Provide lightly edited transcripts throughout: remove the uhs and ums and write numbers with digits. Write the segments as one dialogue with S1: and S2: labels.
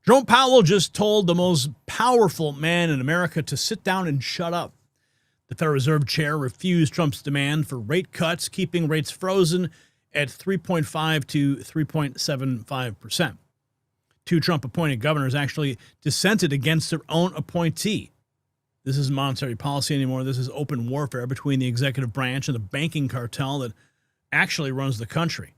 S1: Jerome Powell just told the most powerful man in America to sit down and shut up. The Federal Reserve Chair refused Trump's demand for rate cuts, keeping rates frozen at 3.5 to 3.75%. Two Trump-appointed governors actually dissented against their own appointee. This isn't monetary policy anymore. This is open warfare between the executive branch and the banking cartel that actually runs the country.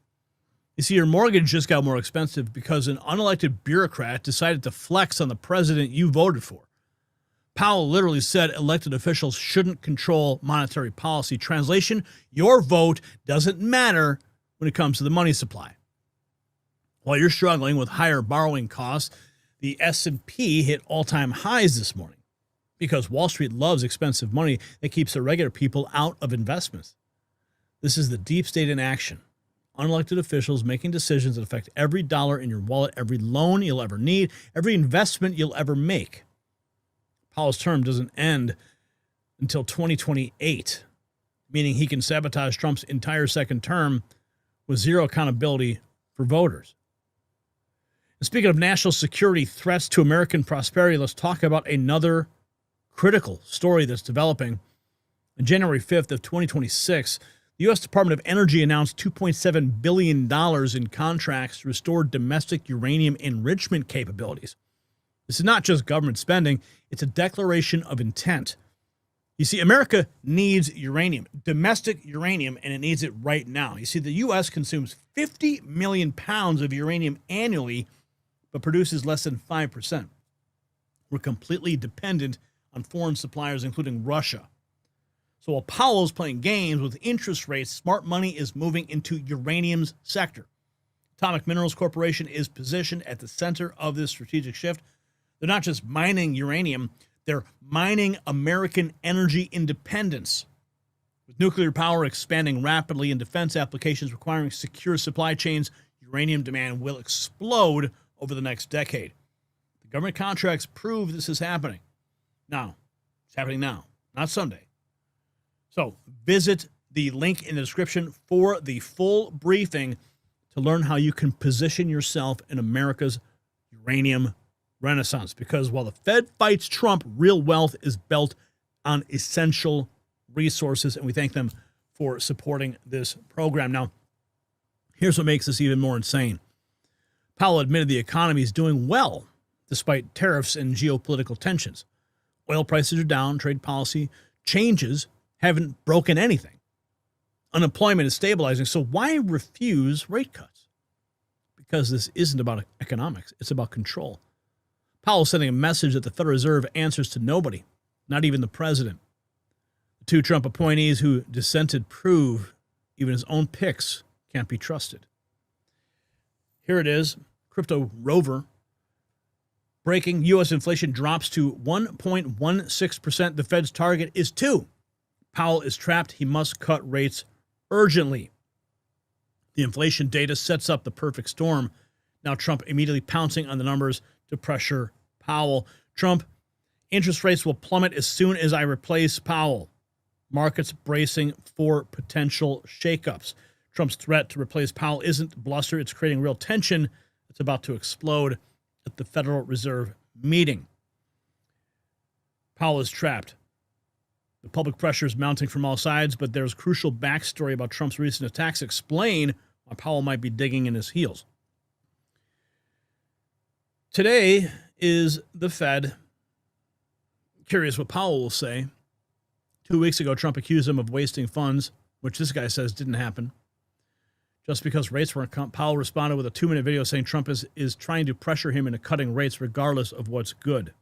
S1: You see, your mortgage just got more expensive because an unelected bureaucrat decided to flex on the president you voted for. Powell literally said elected officials shouldn't control monetary policy. Translation, your vote doesn't matter when it comes to the money supply. While you're struggling with higher borrowing costs, the S&P hit all-time highs this morning because Wall Street loves expensive money that keeps the regular people out of investments. This is the deep state in action. Unelected officials making decisions that affect every dollar in your wallet, every loan you'll ever need, every investment you'll ever make. Powell's term doesn't end until 2028, meaning he can sabotage Trump's entire second term with zero accountability for voters. And speaking of national security threats to American prosperity, let's talk about another critical story that's developing. On January 5th of 2026, the U.S. Department of Energy announced $2.7 billion in contracts to restore domestic uranium enrichment capabilities. This is not just government spending, it's a declaration of intent. You see, America needs uranium, domestic uranium, and it needs it right now. You see, the U.S. consumes 50 million pounds of uranium annually, but produces less than 5%. We're completely dependent on foreign suppliers, including Russia. So while Powell's playing games with interest rates, smart money is moving into uranium's sector. Atomic Minerals Corporation is positioned at the center of this strategic shift. They're not just mining uranium, they're mining American energy independence. With nuclear power expanding rapidly and defense applications requiring secure supply chains, uranium demand will explode over the next decade. The government contracts prove this is happening. Now, it's happening now, not someday. So visit the link in the description for the full briefing to learn how you can position yourself in America's uranium renaissance. Because while the Fed fights Trump, real wealth is built on essential resources, and we thank them for supporting this program. Now, here's what makes this even more insane. Powell admitted the economy is doing well despite tariffs and geopolitical tensions. Oil prices are down, trade policy changes haven't broken anything. Unemployment is stabilizing, so why refuse rate cuts? Because this isn't about economics, it's about control. Powell's sending a message that the Federal Reserve answers to nobody, not even the president. The two Trump appointees who dissented prove even his own picks can't be trusted. Here it is, Crypto Rover. Breaking, U.S. inflation drops to 1.16%. The Fed's target is 2%. Powell is trapped. He must cut rates urgently. The inflation data sets up the perfect storm. Now Trump immediately pouncing on the numbers to pressure Powell. Trump, interest rates will plummet as soon as I replace Powell. Markets bracing for potential shakeups. Trump's threat to replace Powell isn't bluster. It's creating real tension. It's about to explode at the Federal Reserve meeting. Powell is trapped. The public pressure is mounting from all sides, but there's crucial backstory about Trump's recent attacks explain why Powell might be digging in his heels. Today is the Fed. Curious what Powell will say. 2 weeks ago, Trump accused him of wasting funds, which this guy says didn't happen. Just because rates weren't cut, Powell responded with a 2-minute video saying Trump is trying to pressure him into cutting rates regardless of what's good.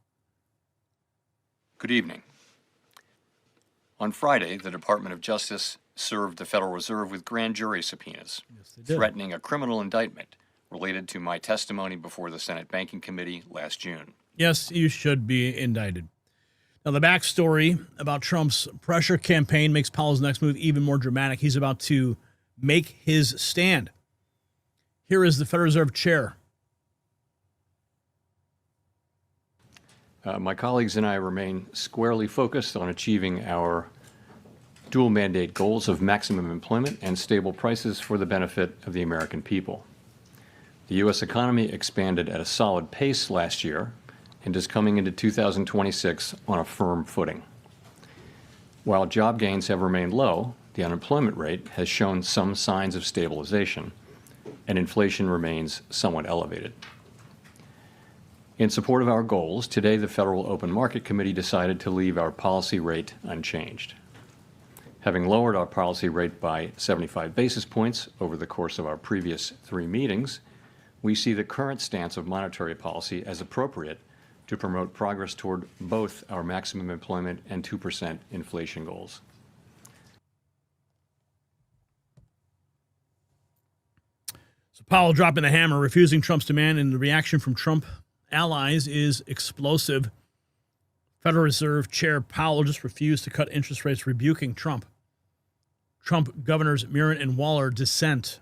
S2: Good evening. On Friday, the Department of Justice served the Federal Reserve with grand jury subpoenas, threatening a criminal indictment related to my testimony before the Senate Banking Committee last June.
S1: Yes, you should be indicted. Now, the backstory about Trump's pressure campaign makes Powell's next move even more dramatic. He's about to make his stand. Here is the Federal Reserve Chair.
S2: My colleagues and I remain squarely focused on achieving our dual mandate goals of maximum employment and stable prices for the benefit of the American people. The U.S. economy expanded at a solid pace last year and is coming into 2026 on a firm footing. While job gains have remained low, the unemployment rate has shown some signs of stabilization, and inflation remains somewhat elevated. In support of our goals, today the Federal Open Market Committee decided to leave our policy rate unchanged. Having lowered our policy rate by 75 basis points over the course of our previous 3 meetings, we see the current stance of monetary policy as appropriate to promote progress toward both our maximum employment and 2% inflation goals.
S1: So Powell dropping the hammer, refusing Trump's demand, and the reaction from Trump allies is explosive. Federal Reserve Chair Powell just refused to cut interest rates, rebuking Trump. Trump governors Mirren and Waller dissent.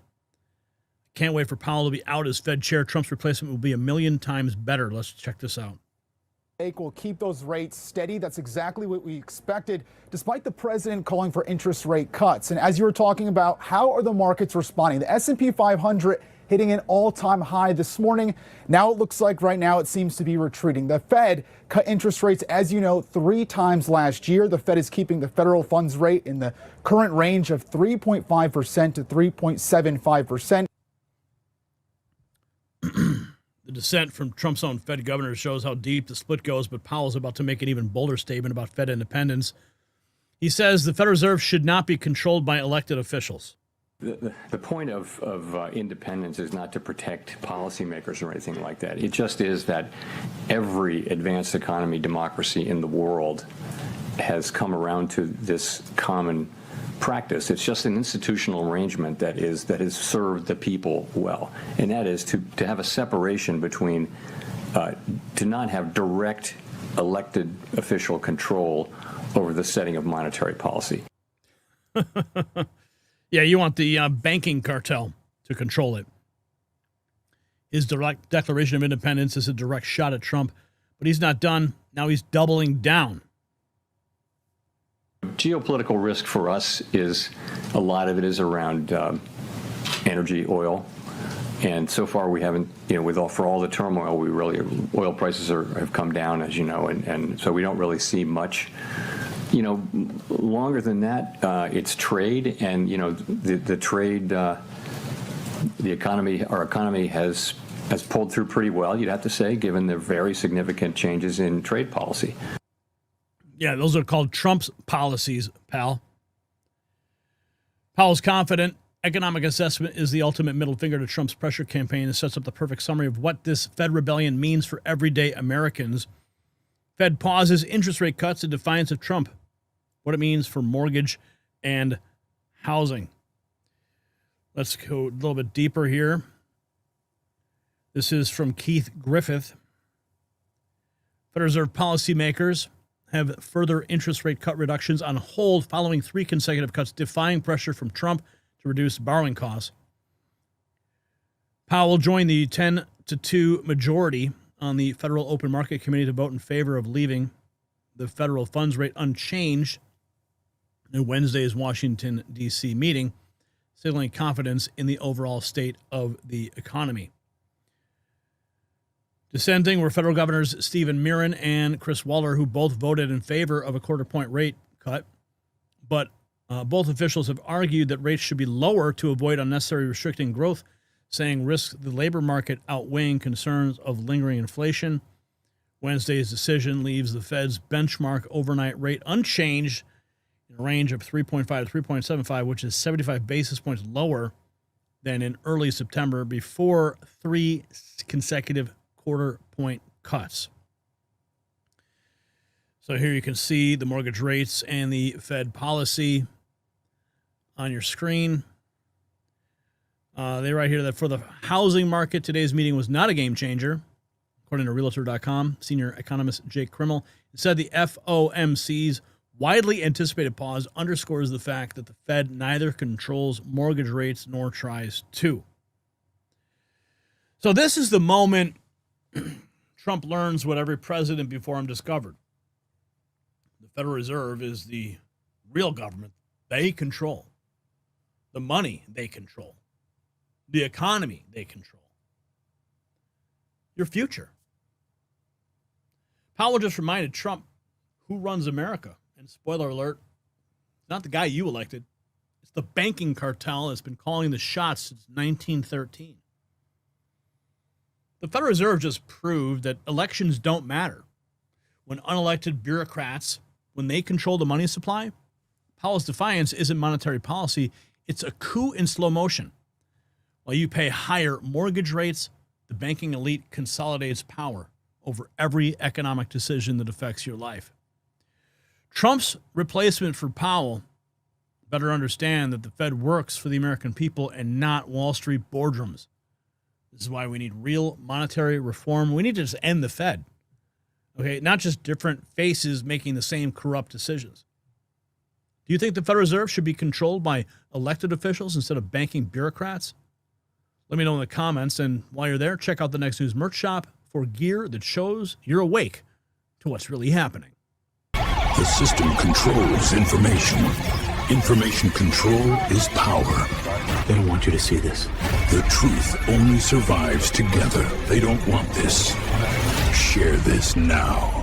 S1: Can't wait for Powell to be out as Fed chair. Trump's replacement will be a million times better. Let's check this out.
S3: Will keep those rates steady. That's exactly what we expected, despite the president calling for interest rate cuts. And as you were talking about, how are the markets responding? The S&P 500 hitting an all-time high this morning. Now it looks like right now it seems to be retreating. The Fed cut interest rates, as you know, 3 times last year. The Fed is keeping the federal funds rate in the current range of 3.5% to 3.75%.
S1: The dissent from Trump's own Fed governor shows how deep the split goes, but Powell's about to make an even bolder statement about Fed independence. He says the Federal Reserve should not be controlled by elected officials.
S2: The point of independence is not to protect policymakers or anything like that. It just is that every advanced economy democracy in the world has come around to this common practice. It's just an institutional arrangement that has served the people well, and that is to have a separation between to not have direct elected official control over the setting of monetary policy.
S1: Yeah, you want the banking cartel to control it. His direct declaration of independence is a direct shot at Trump, but he's not done. Now he's doubling down.
S2: Geopolitical risk for us is a lot of it is around energy, oil, and so far we haven't, for all the turmoil, oil prices have come down, as you know, and so we don't really see much. Longer than that, it's trade, and the trade, the economy, our economy has pulled through pretty well, you'd have to say, given the very significant changes in trade policy.
S1: Yeah, those are called Trump's policies, pal. Powell's confident economic assessment is the ultimate middle finger to Trump's pressure campaign and sets up the perfect summary of what this Fed rebellion means for everyday Americans. Fed pauses interest rate cuts in defiance of Trump. What it means for mortgage and housing. Let's go a little bit deeper here. This is from Keith Griffith. Federal Reserve policymakers have further interest rate cut reductions on hold following 3 consecutive cuts, defying pressure from Trump to reduce borrowing costs. Powell joined the 10-2 majority on the Federal Open Market Committee to vote in favor of leaving the federal funds rate unchanged in Wednesday's Washington, D.C. meeting, signaling confidence in the overall state of the economy. Dissenting were federal governors Stephen Mirren and Chris Waller, who both voted in favor of a quarter-point rate cut. But both officials have argued that rates should be lower to avoid unnecessary restricting growth, saying risks the labor market outweighing concerns of lingering inflation. Wednesday's decision leaves the Fed's benchmark overnight rate unchanged in a range of 3.5 to 3.75, which is 75 basis points lower than in early September before 3 consecutive quarter-point cuts. So here you can see the mortgage rates and the Fed policy on your screen. They write here that for the housing market, today's meeting was not a game changer. According to Realtor.com, senior economist Jake Krimmel said the FOMC's widely anticipated pause underscores the fact that the Fed neither controls mortgage rates nor tries to. So this is the moment Trump learns what every president before him discovered. The Federal Reserve is the real government. They control. The money they control. The economy they control. your future. Powell just reminded Trump who runs America. And spoiler alert, it's not the guy you elected. It's the banking cartel that's been calling the shots since 1913. The Federal Reserve just proved that elections don't matter. When unelected bureaucrats, when they control the money supply, Powell's defiance isn't monetary policy, it's a coup in slow motion. While you pay higher mortgage rates, the banking elite consolidates power over every economic decision that affects your life. Trump's replacement for Powell better understand that the Fed works for the American people and not Wall Street boardrooms. This is why we need real monetary reform. We need to just end the Fed. Okay, not just different faces making the same corrupt decisions. Do you think the Federal Reserve should be controlled by elected officials instead of banking bureaucrats? Let me know in the comments, and while you're there, check out the Next News merch shop for gear that shows you're awake to what's really happening.
S4: The system controls information. Information control is power.
S5: They don't want you to see this.
S4: The truth only survives together. They don't want this. Share this now.